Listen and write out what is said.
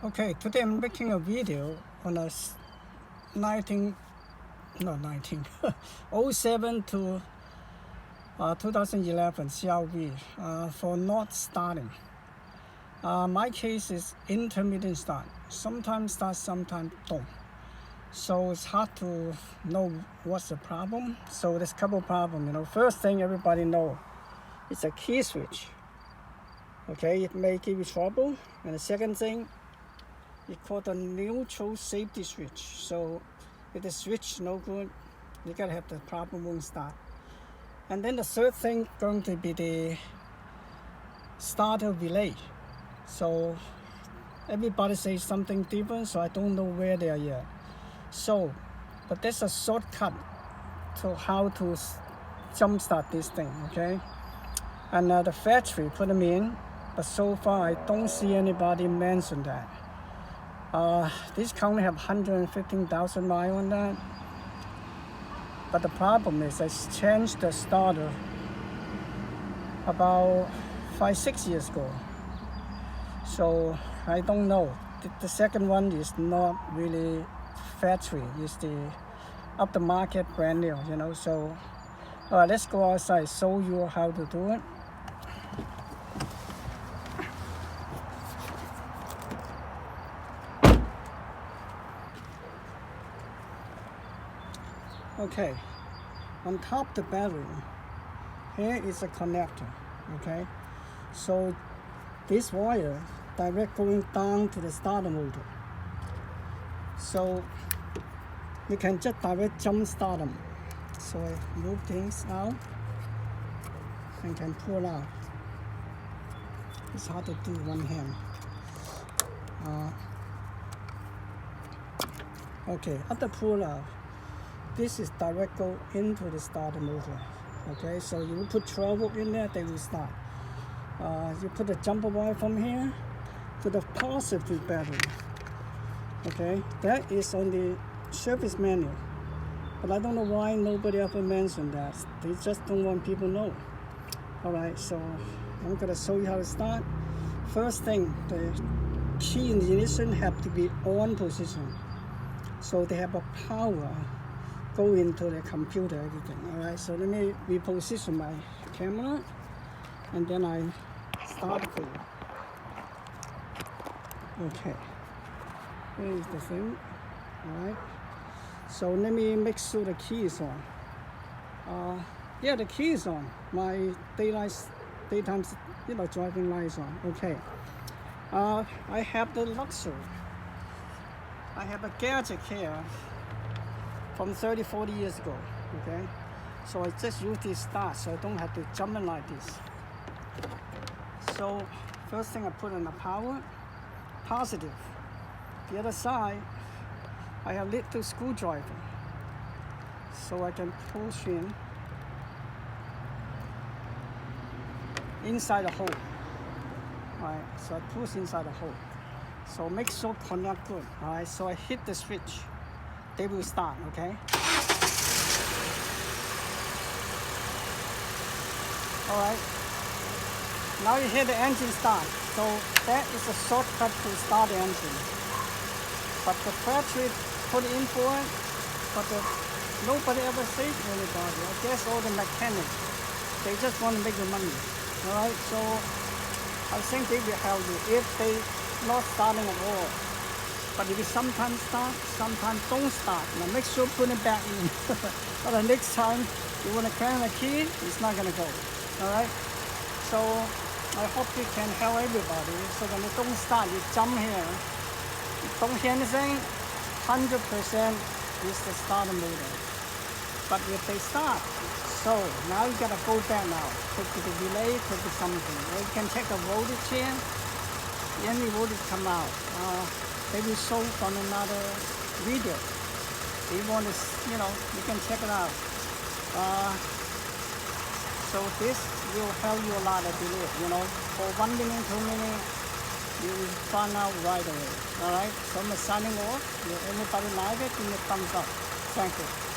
Okay, today I'm making a video on a 07 to 2011 CRV for not starting. My case is intermittent start. Sometimes start, sometimes don't. So it's hard to know what's the problem. So there's a couple problems. First thing everybody know, it's a key switch. Okay, it may give you trouble. And the second thing, it's called the neutral safety switch. So if the switch no good, you gotta have the problem won't start. And then the third thing going to be the starter relay. So everybody says something different, so I don't know where they are yet. So, but there's a shortcut to how to jumpstart this thing, okay? And the factory put them in, but so far I don't see anybody mention that. This car only have 115,000 miles on that. But the problem is I changed the starter about 5-6 years ago. So I don't know. The second one is not really factory, it's the aftermarket brand new, So let's go outside, show you how to do it. Okay, on top of the battery, here is a connector, okay? So this wire direct going down to the starter motor. So you can just direct jump start them. So I move things out and can pull out. It's hard to do one hand. Okay, after pull out, this is direct go into the starter motor. Okay, so you put 12 volt in there, they will start. You put the jumper wire from here to the positive battery. Okay, that is on the service manual. But I don't know why nobody ever mentioned that. They just don't want people to know. Alright, so I'm gonna show you how to start. First thing, the key in the ignition have to be on position. So they have a power go into the computer, everything. Alright, so let me reposition my camera and then I start for you. Okay, here is the thing. Alright, so let me make sure the key is on. Yeah, the key is on. My daytime driving lights on. Okay, I have the luxury. I have a gadget here from 30-40 years ago, okay? So I just use this start, so I don't have to jump in like this. So first thing I put in the power, positive. The other side, I have little screwdriver, so I can push in inside the hole. Alright, so I push inside the hole. So make sure connect good. Alright, so I hit the switch. They will start, okay? Alright. Now you hear the engine start. So that is a shortcut to start the engine. But the factory put in for it, but nobody ever says to anybody. I guess all the mechanics, they just want to make the money. Alright, so I think they will help you if they not starting at all. But if you sometimes start, sometimes don't start. Now make sure put it back in. But the next time you want to crank the key, it's not going to go. Alright? So I hope you can help everybody. So when you don't start, you jump here. You don't hear anything, 100% is the starter motor. But if they start, so now you got to go back now. Could be the relay, could be something. Or you can check the voltage here. Any voltage come out. They will show on another video. If you want to, you can check it out. So this will help you a lot to do it, For 1 minute, 2 minutes, you will find out right away. Alright, so I'm signing off. If anybody like it, give me a thumbs up. Thank you.